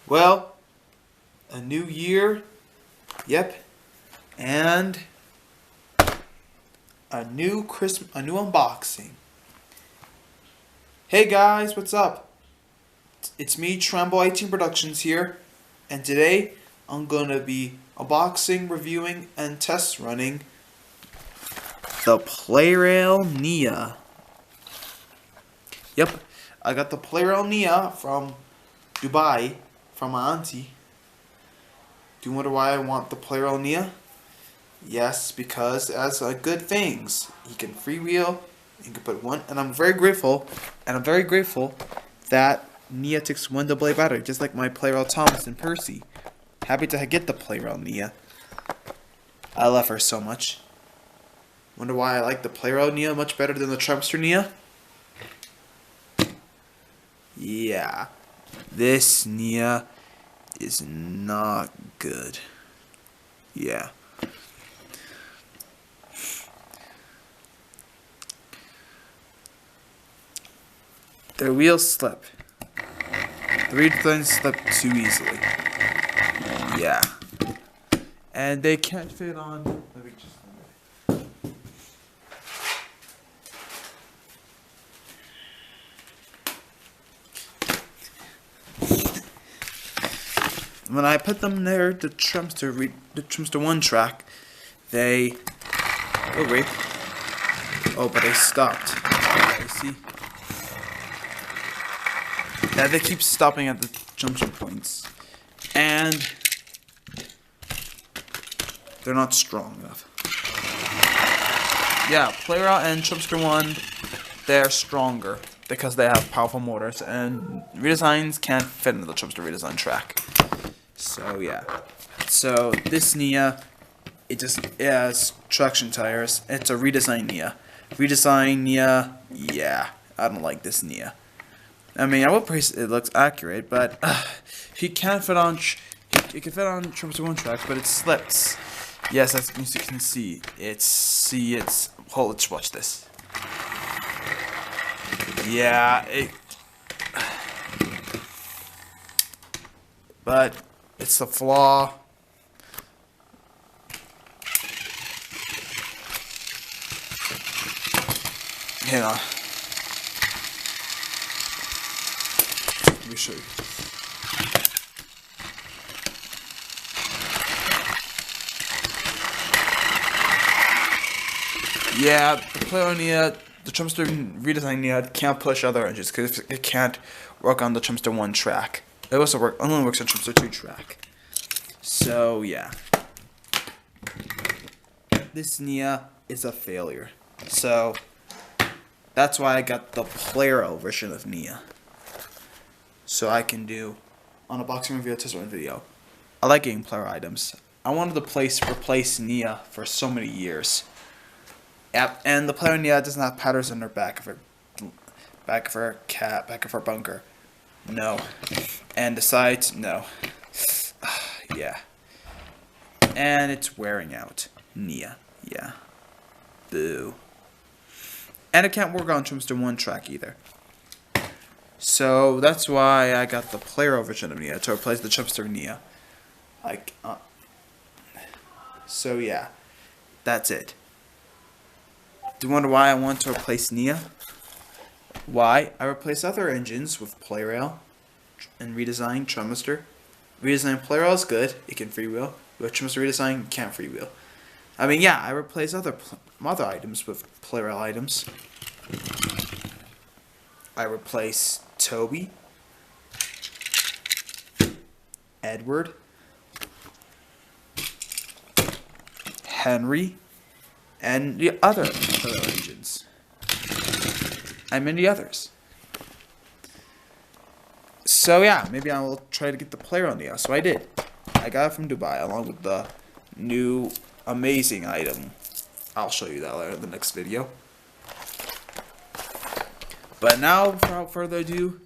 Well, a new year, yep, and a new unboxing. Hey guys, what's up? It's me, Tremble 18 Productions here, and today I'm gonna be unboxing, reviewing, and test running the Plarail Nia. Yep, I got the Plarail Nia from Dubai from my auntie. Do you wonder why I want the Plarail Nia? Yes, because it has good things. You can freewheel, you can put one, and I'm very grateful that Nia takes one AA battery, just like my Plarail Thomas and Percy. Happy to get the Plarail Nia. I love her so much. Wonder why I like the Plarail Nia much better than the Trumpster Nia? Yeah, this Nia is not good. Yeah. Their wheels slip. The reed things slip too easily. Yeah. And they can't fit on. Let me just. When I put them near the Trumpster 1 track, they. Oh, wait. Oh, but they stopped. I see. Yeah, they keep stopping at the junction points. And they're not strong enough. Yeah, Plarail and Trumpster 1, they're stronger because they have powerful motors, and redesigns can't fit into the Trumpster redesign track. So yeah. So this Nia, it has traction tires. It's a redesign Nia. Redesign Nia, yeah, I don't like this Nia. I mean, I would praise it looks accurate, but he can't fit on. It can fit on Trumpster 1 track, but it slips. Yes, as you can see, it's. Hold, let's watch this. Yeah, but it's a flaw. Hang on. Let me show you. Yeah, the Plarail Nia, the Trumpster redesign Nia can't push other engines because it can't work on the Trumpster 1 track. It also only works on Trumpster 2 track. So yeah, this Nia is a failure. So that's why I got the Plarail version of Nia. So I can do an unboxing review, test run video. I like getting Plarail items. I wanted to replace Nia for so many years. Yep, and the Plarail Nia doesn't have patterns in her back of her bunker. No. And the sides, no. Yeah. And it's wearing out. Nia. Yeah. Boo. And it can't work on Trumpster 1 track either. So that's why I got the Plarail version of Nia to replace the Trumpster Nia. So yeah, that's it. Do you wonder why I want to replace Nia? Why? I replace other engines with Plarail and redesign Trumpster. Redesign Plarail is good; it can freewheel. With Trumpster redesign, you can't freewheel. I mean, yeah, I replace other items with Plarail items. I replace Toby, Edward, Henry, and the other engines, and many others. So yeah, maybe I will try to get the Plarail Nia. So I did. I got it from Dubai along with the new amazing item. I'll show you that later in the next video. But now, without further ado,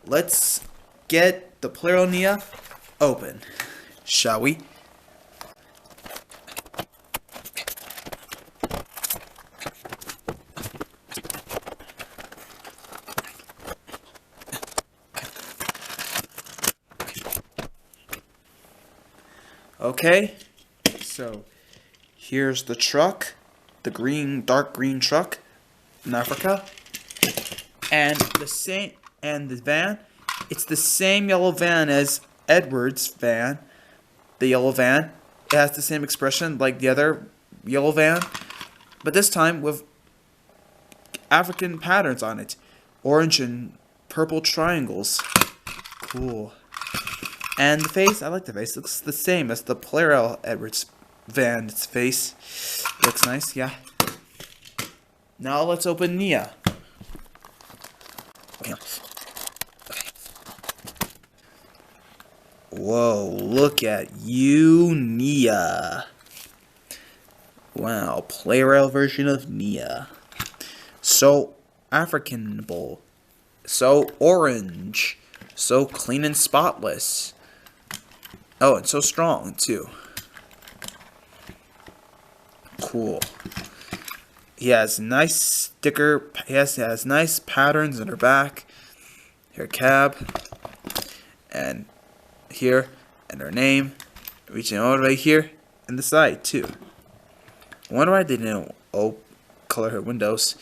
let's get the Plarail Nia open, shall we? Okay, so here's the truck, the dark green truck in Africa, and the van. It's the same yellow van as Edward's van, the yellow van. It has the same expression like the other yellow van, but this time with African patterns on it, orange and purple triangles. Cool. And the face, I like the face. Looks the same as the Plarail Edwards van. Its face looks nice, yeah. Now let's open Nia. Okay. Whoa, look at you, Nia. Wow, Plarail version of Nia. So Africanable. So orange. So clean and spotless. Oh, and so strong, too. Cool. He has nice sticker. He has nice patterns in her back. Her cab. And here. And her name. Reaching all the way here. And the side, too. I wonder why they didn't color her windows.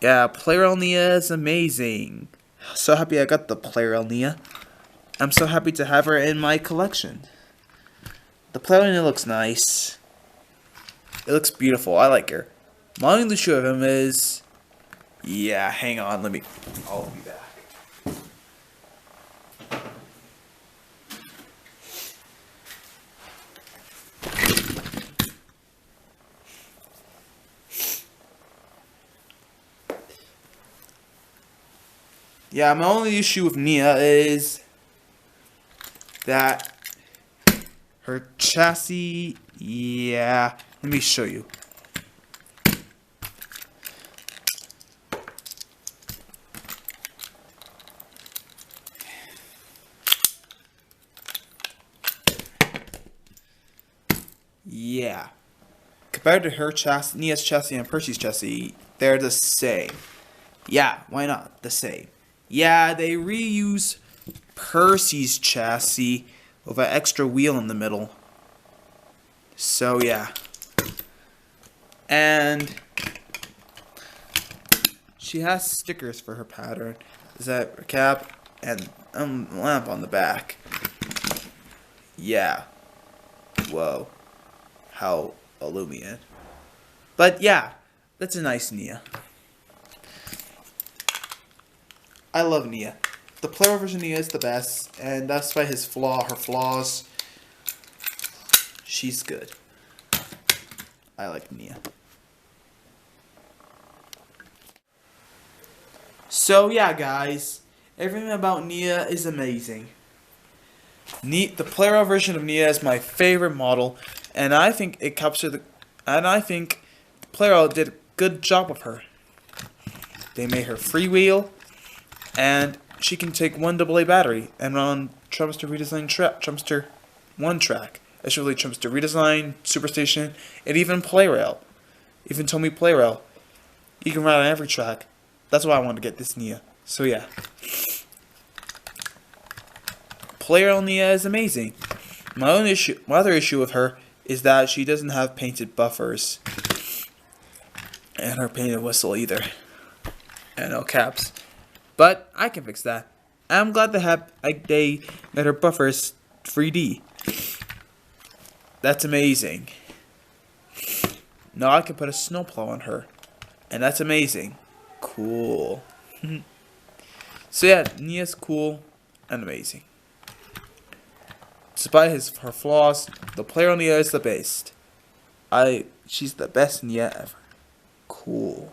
Yeah, Plarail Nia is amazing. So happy I got the Plarail Nia. I'm so happy to have her in my collection. The Plarail Nia looks nice. It looks beautiful. I like her. My only issue of him is... Yeah, hang on. I'll be back. Yeah, my only issue with Nia is that her chassis, yeah, let me show you. Yeah, compared to her chassis, Nia's chassis and Percy's chassis, they're the same. Yeah, why not? The same. Yeah, they reuse Percy's chassis with an extra wheel in the middle. So, yeah. And she has stickers for her pattern. Is that her cap and lamp on the back. Yeah. Whoa. How illuminated. But, yeah. That's a nice Nia. I love Nia. The Plarail version of Nia is the best, and despite her flaws, she's good. I like Nia. So yeah, guys, everything about Nia is amazing. The Plarail version of Nia is my favorite model, and I think it captured I think Plarail did a good job of her. They made her freewheel. And she can take one AA battery and run on Trumpster Redesign Trumpster 1 track. Especially Trumpster Redesign, Superstation, and even Plarail. Even Tomy Plarail. You can run on every track. That's why I wanted to get this Nia. So yeah. Plarail Nia is amazing. My other issue with her is that she doesn't have painted buffers. And her painted whistle either. And no caps. But I can fix that. I'm glad they made her buffers 3D. That's amazing. Now I can put a snowplow on her. And that's amazing. Cool. So yeah, Nia's cool and amazing. Despite her flaws, the Plarail Nia is the best. She's the best Nia ever. Cool.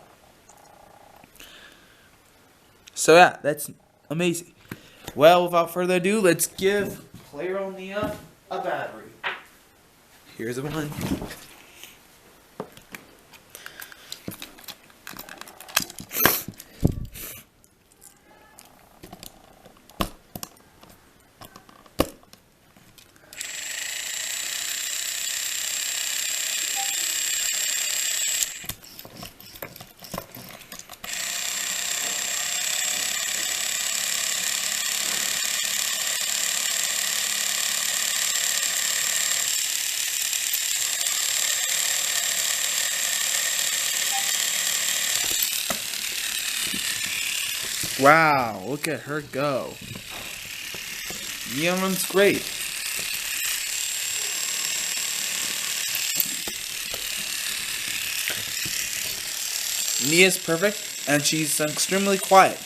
So yeah, that's amazing. Well, without further ado, let's give Plarail Nia a battery. Here's one. Wow, look at her go. Nia runs great. Nia's perfect, and she's extremely quiet.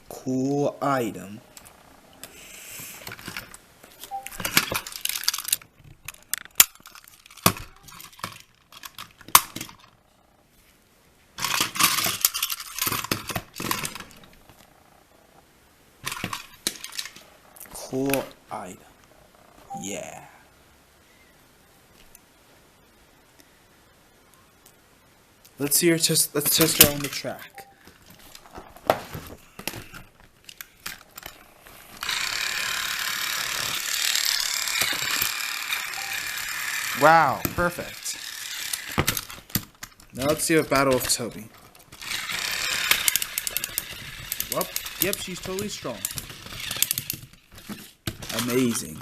Cool item. Cool item. Yeah. Let's test her on the track. Wow, perfect. Now let's see a battle of Toby. Well, yep, she's totally strong. Amazing.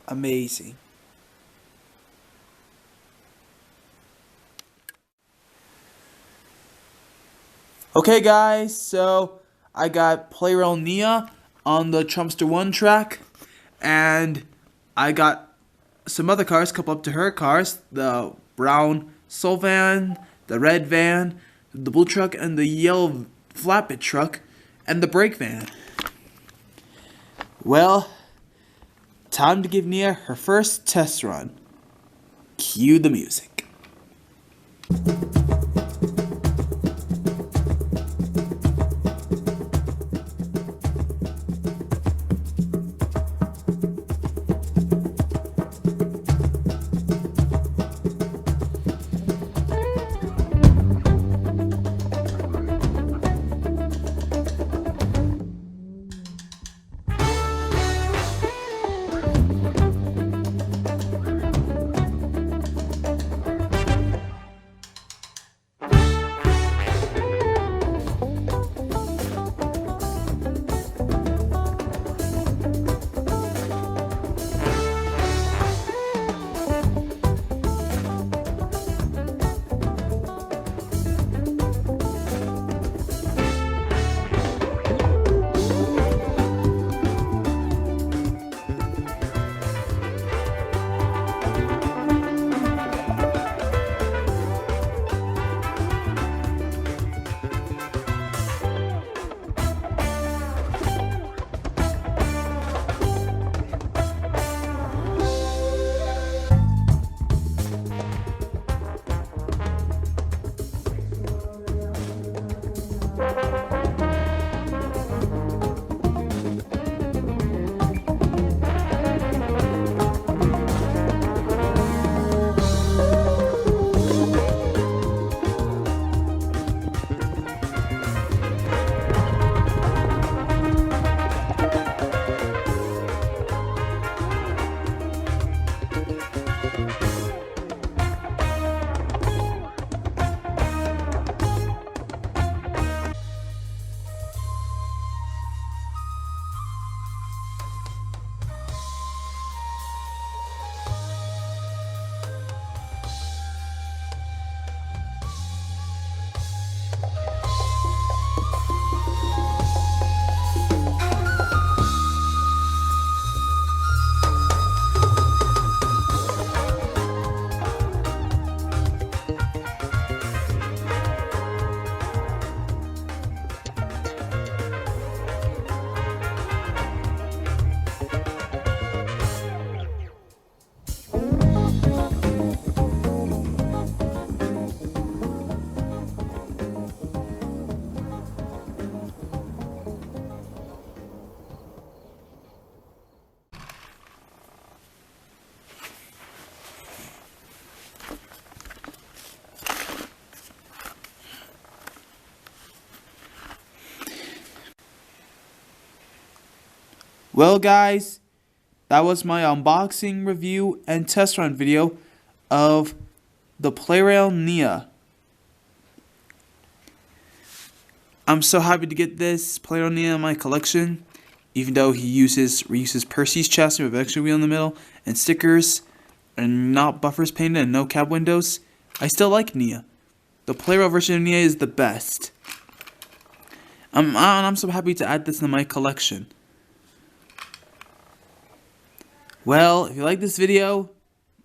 Amazing. Okay guys, so I got Plarail Nia on the Trumpster 1 track, and I got some other cars couple up to her cars, the brown Soul van, the red van, the blue truck, and the yellow flatbed truck, and the brake van. Well, time to give Nia her first test run. Cue the music. Well guys, that was my unboxing, review, and test run video of the Plarail Nia. I'm so happy to get this Plarail Nia in my collection, even though he reuses Percy's chassis with extra wheel in the middle and stickers and not buffers painted and no cab windows. I still like Nia. The Plarail version of Nia is the best. I'm so happy to add this to my collection. Well, if you like this video,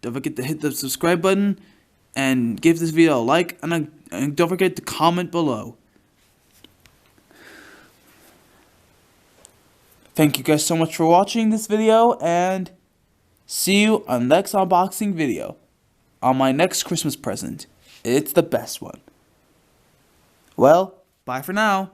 don't forget to hit the subscribe button and give this video a like, and don't forget to comment below. Thank you guys so much for watching this video, and see you on the next unboxing video on my next Christmas present. It's the best one. Well, bye for now.